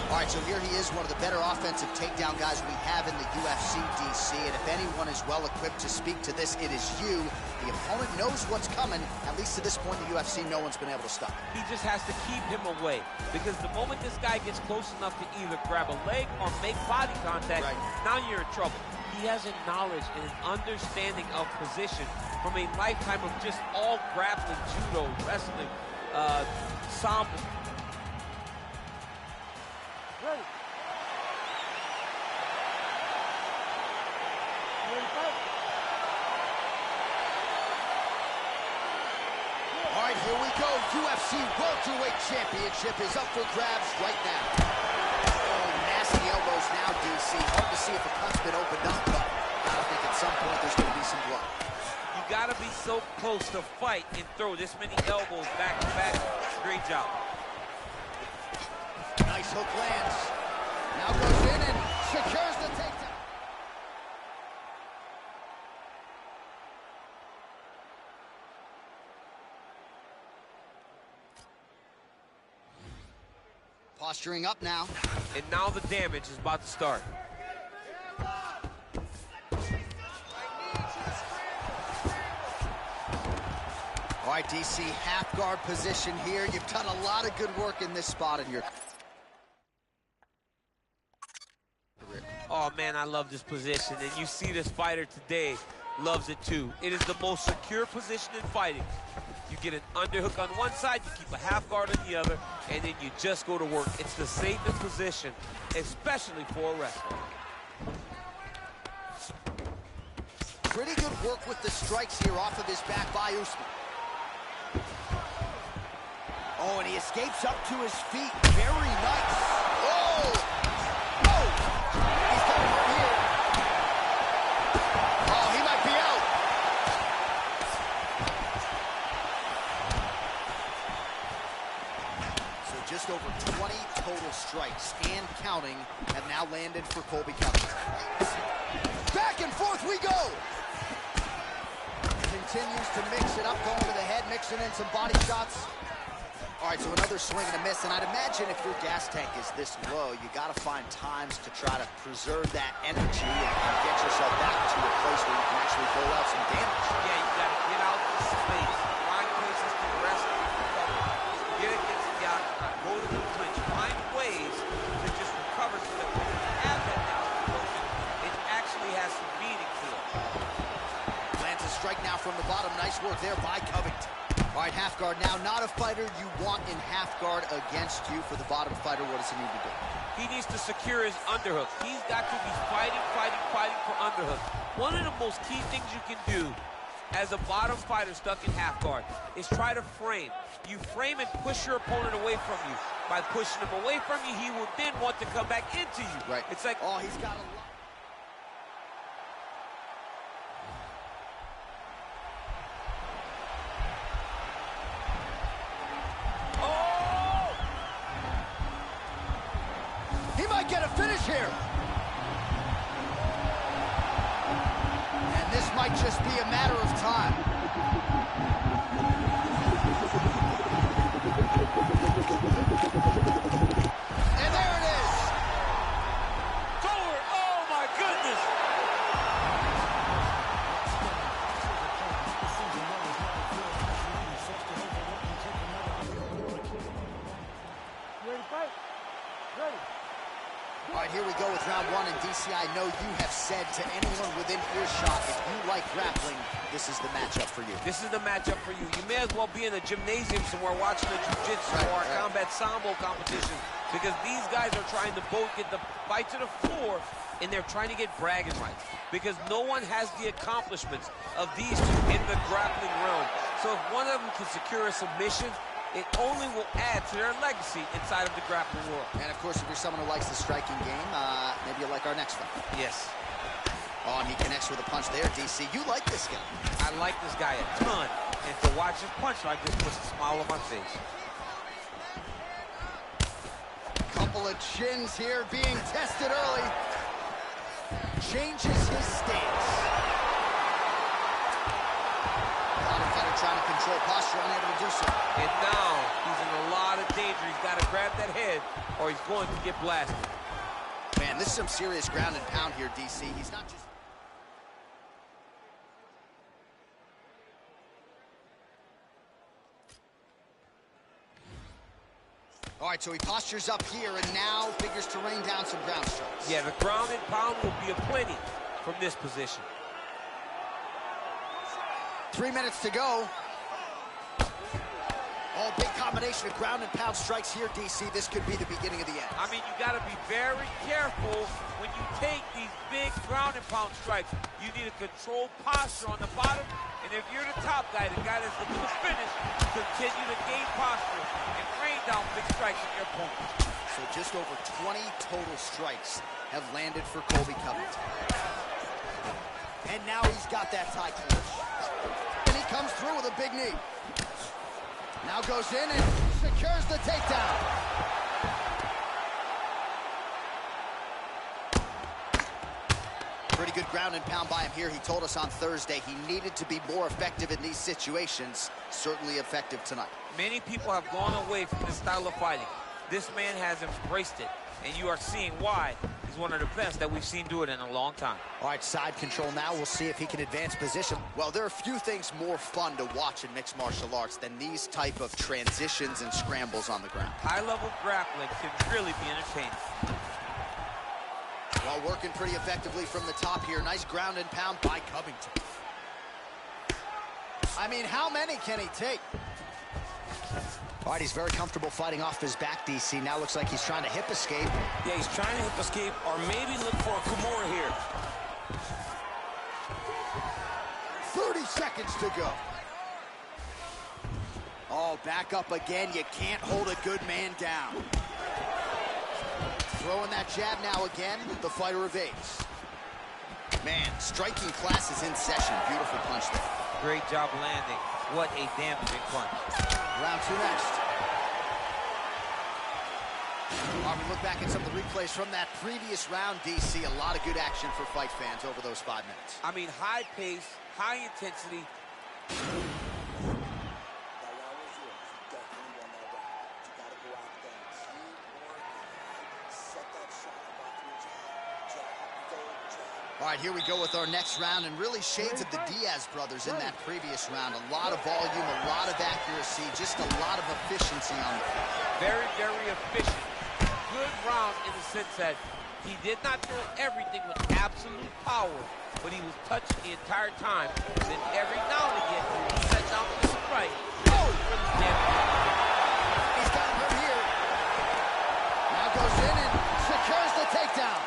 All right, so here he is, one of the better offensive takedown guys we have in the UFC, DC. And if anyone is well-equipped to speak to this, it is you. The opponent knows what's coming. At least to this point in the UFC, no one's been able to stop him. He just has to keep him away. Because the moment this guy gets close enough to either grab a leg or make body contact, now you're in trouble. He has a knowledge and an understanding of position from a lifetime of just all grappling, judo, wrestling, sambo. Ready. All right, here we go. UFC Welterweight Championship is up for grabs right now. Oh, nasty elbows now, DC. Hard to see if a cut's been opened up, but I think at some point there's going to be some blood. You got to be so close to fight and throw this many elbows back to back. Great job. Nice hook lands. Now goes in and secures the takedown. Posturing up now. And now the damage is about to start. All right, DC, half guard position here. You've done a lot of good work in this spot in your career. Oh, man, I love this position. And you see this fighter today loves it, too. It is the most secure position in fighting. You get an underhook on one side, you keep a half guard on the other, and then you just go to work. It's the safest position, especially for a wrestler. Pretty good work with the strikes here off of his back by Usman. Oh, and he escapes up to his feet. Very nice. Oh! Oh! He's coming from here. Oh, he might be out. So just over 20 total strikes and counting have now landed for Colby Covington. Back and forth we go. Continues to mix it up, going to the head, mixing in some body shots. All right, so another swing and a miss, and I'd imagine if your gas tank is this low, you got to find times to try to preserve that energy and get yourself back to a place where you can actually dole out some damage. Yeah, you got to get out the space, find places to rest, get against the octagon, go to the clinch, find ways to just recover so that when you have that explosion, it actually has some meaning to it. Lands a strike now from the bottom. Nice work there by Covington. All right, half guard now. Not a fighter you want in half guard against you. For the bottom fighter, what does he need to do? He needs to secure his underhook. He's got to be fighting for underhook. One of the most key things you can do as a bottom fighter stuck in half guard is try to frame. You frame and push your opponent away from you. By pushing him away from you, he will then want to come back into you. Right. It's like, oh, he's got a lot. Get a finish here. And this might just be a matter of time. And there it is. Forward. Oh my goodness. You ready to fight? Ready. All right, here we go with round one, and DC, I know you have said to anyone within earshot, if you like grappling, this is the matchup for you. This is the matchup for you. You may as well be in a gymnasium somewhere watching a jiu-jitsu or a combat sambo competition, because these guys are trying to both get the fight to the floor, and they're trying to get bragging rights, because no one has the accomplishments of these two in the grappling realm. So if one of them can secure a submission, it only will add to their legacy inside of the grappling world. And, of course, if you're someone who likes the striking game, maybe you'll like our next fight. Yes. Oh, and he connects with a punch there, DC. You like this guy. I like this guy a ton. And to watch his punch like this puts a smile on my face. Couple of chins here being tested early. Changes his stance. Trying to control posture, unable to do so. And now he's in a lot of danger. danger. He's got to grab that head or he's going to get blasted. Man, this is some serious ground and pound here, DC. He's not just... All right, so he postures up here and now figures to rain down some ground strikes. Yeah, the ground and pound will be aplenty from this position. 3 minutes to go. Oh, big combination of ground and pound strikes here, DC. This could be the beginning of the end. I mean, you got to be very careful when you take these big ground and pound strikes. You need a controlled posture on the bottom, and if you're the top guy, the guy that's looking to finish, continue to gain posture and rain down big strikes on your opponent. So just over 20 total strikes have landed for Colby Covington. And now he's got that tie clinch. And he comes through with a big knee. Now goes in and secures the takedown. Pretty good ground and pound by him here. He told us on Thursday he needed to be more effective in these situations. Certainly effective tonight. Many people have gone away from this style of fighting. This man has embraced it, and you are seeing why. He's one of the best that we've seen do it in a long time. All right, side control now. We'll see if he can advance position. Well, there are a few things more fun to watch in mixed martial arts than these type of transitions and scrambles on the ground. High-level grappling can really be entertaining. Well, working pretty effectively from the top here. Nice ground and pound by Covington. I mean, how many can he take? All right, he's very comfortable fighting off his back, DC. Now looks like he's trying to hip escape. Yeah, he's trying to hip escape or maybe look for a Kimura here. 30 seconds to go. Oh, back up again. You can't hold a good man down. Throwing that jab now again. The fighter evades. Man, striking class is in session. Beautiful punch there. Great job landing. What a damaging punch. Round two next. All right, we look back at some of the replays from that previous round, DC. A lot of good action for fight fans over those 5 minutes. I mean, high pace, high intensity. All right, here we go with our next round, and really shades of the Diaz brothers in that previous round. A lot of volume, a lot of accuracy, just a lot of efficiency on the field. Very, very efficient. Good round in the sense that he did not throw everything with absolute power, but he was touched the entire time. Then every now and again, he would set down with a strike. Oh, really damaging. He's got him hurt here. Now goes in and secures the takedown.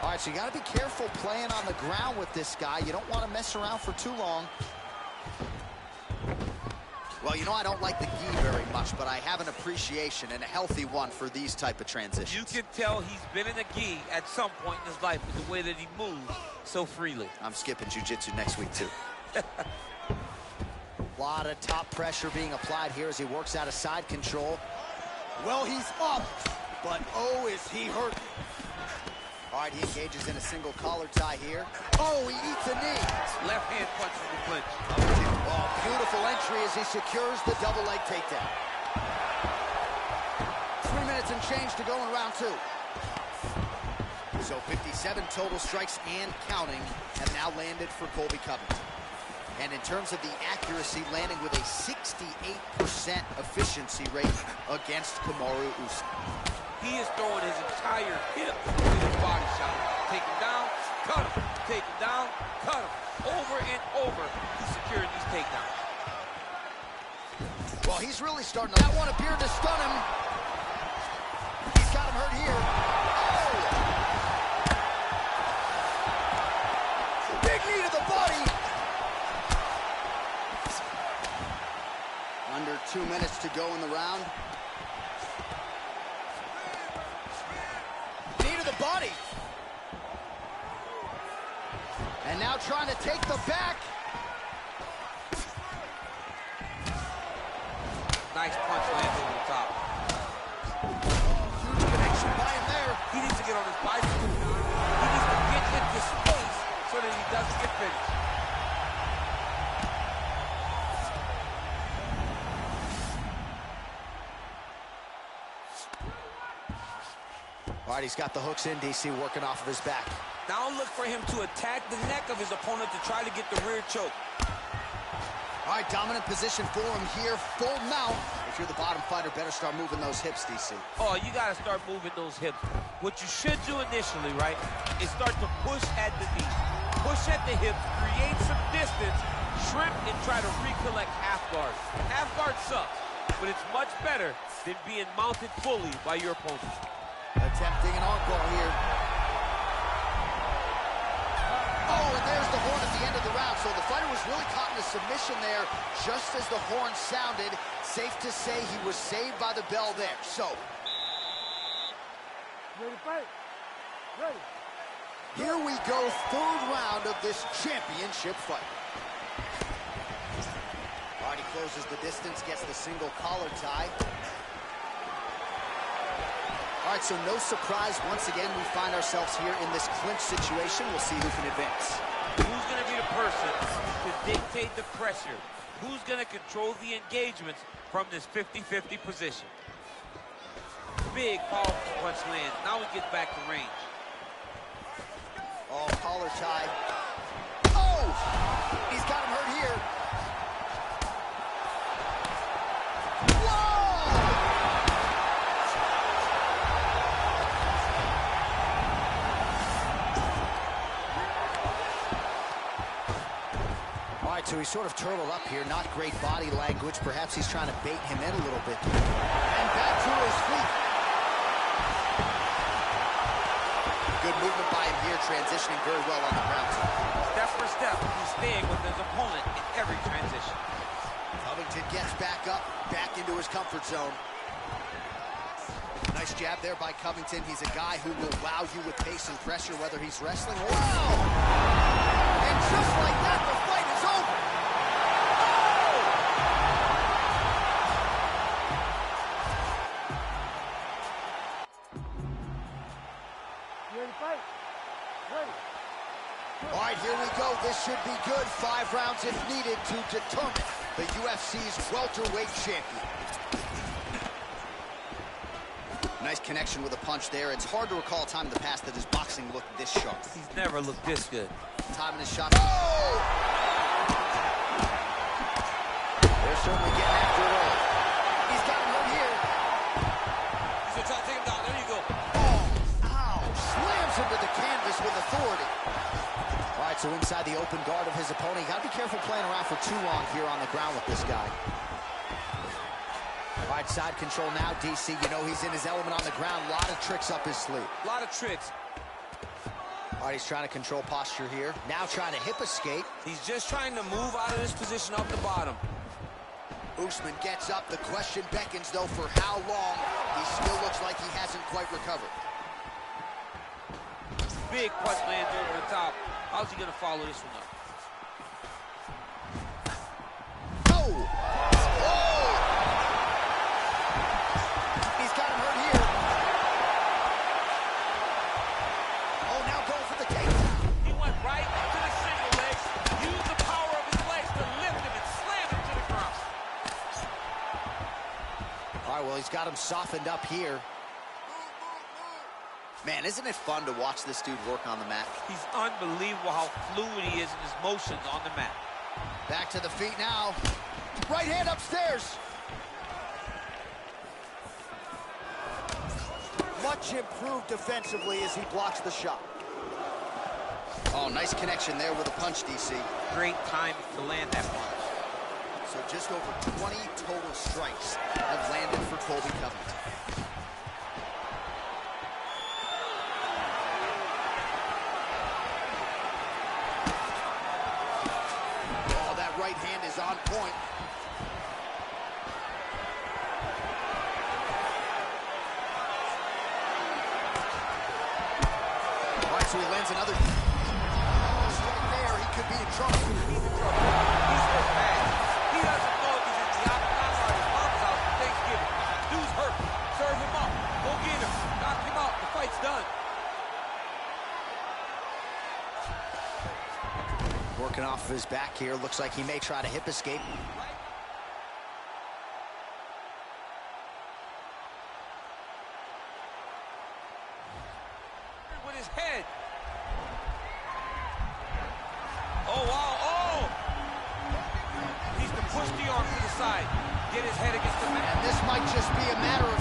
All right, so you got to be careful playing on the ground with this guy. You don't want to mess around for too long. Well, you know, I don't like the gi very much, but I have an appreciation and a healthy one for these type of transitions. You can tell he's been in a gi at some point in his life with the way that he moves so freely. I'm skipping jiu-jitsu next week, too. A lot of top pressure being applied here as he works out of side control. Well, he's up, but oh, is he hurt. All right, he engages in a single collar tie here. Oh, he eats a knee. Left hand punch from the clinch. Oh, beautiful entry as he secures the double leg takedown. 3 minutes and change to go in round two. So 57 total strikes and counting have now landed for Colby Covington. And in terms of the accuracy, landing with a 68% efficiency rate against Kamaru Usman. He is throwing his entire hip with his body shot. Take him down, cut him. Take him down, cut him. Over and over, he secured these takedowns. Well, he's really starting to... That one appeared to stun him. He's got him hurt here. Oh! Big knee to the body. Under 2 minutes to go in the round. Knee to the body. And now trying to take the back. Nice punch lands over the top. Huge connection by him there. He needs to get on his bicycle. He needs to get into space so that he doesn't get finished. All right, he's got the hooks in, DC, working off of his back. Now look for him to attack the neck of his opponent to try to get the rear choke. All right, dominant position for him here, full mount. If you're the bottom fighter, better start moving those hips, DC. Oh, you got to start moving those hips. What you should do initially, right, is start to push at the knee. Push at the hip, create some distance, shrimp, and try to recollect half guard. Half guard sucks, but it's much better than being mounted fully by your opponent. Attempting an arm bar here. Oh, and there's the horn at the end of the round. So the fighter was really caught in a submission there just as the horn sounded. Safe to say he was saved by the bell there. So. Ready to fight? Ready. Here we go, third round of this championship fight. All right, he closes the distance, gets the single collar tie. All right, so no surprise. Once again, we find ourselves here in this clinch situation. We'll see who can advance. Who's going to be the person to dictate the pressure? Who's going to control the engagements from this 50-50 position? Big, powerful punch lands. Now we get back to range. Oh, collar tie. Oh! He's got him hurt here. So he's sort of turtled up here, not great body language. Perhaps he's trying to bait him in a little bit. And back to his feet. Good movement by him here, transitioning very well on the ground. Step for step, he's staying with his opponent in every transition. Covington gets back up, back into his comfort zone. Nice jab there by Covington. He's a guy who will wow you with pace and pressure, whether he's wrestling or... Wow! And just like that, the fight is over. You ready to fight? Ready. All right, here we go. This should be good. 5 rounds if needed to determine the UFC's welterweight champion. Nice connection with a punch there. It's hard to recall a time in the past that his boxing looked this sharp. He's never looked this good. Timing his shot. Oh! They're certainly getting after it all. He's got him right here. He's gonna try to take him down. There you go. Oh! Ow! Slams him to the canvas with authority. All right, so inside the open guard of his opponent. You gotta be careful playing around for too long here on the ground with this guy. All right, side control now, DC. You know he's in his element on the ground. A lot of tricks up his sleeve. A lot of tricks. All right, he's trying to control posture here. Now trying to hip escape. He's just trying to move out of this position off the bottom. Usman gets up. The question beckons, though, for how long. He still looks like he hasn't quite recovered. Big punch lands over the top. How's he gonna follow this one up? Oh! Oh! He's got him hurt here. Oh, now going for the takedown. He went right to the single leg, used the power of his legs to lift him and slam him to the ground. All right, well, he's got him softened up here. Man, isn't it fun to watch this dude work on the mat? He's unbelievable how fluid he is in his motions on the mat. Back to the feet now. Right hand upstairs. Much improved defensively as he blocks the shot. Oh, nice connection there with a punch, DC. Great time to land that punch. So just over 20 total strikes have landed for Colby Covington. Oh, that right hand is on point. All right, so he lands another strike there. He could be in trouble. He's in trouble. He's hurt bad. He doesn't know if he's in the octagon or his mom's house for Thanksgiving. Dude's hurt. Serve him up. Go get him. Knock him out. The fight's done. Working off of his back here. Looks like he may try to hip escape. with his head. Oh, wow, oh! He needs to push the arm to the side. Get his head against the mat. And this might just be a matter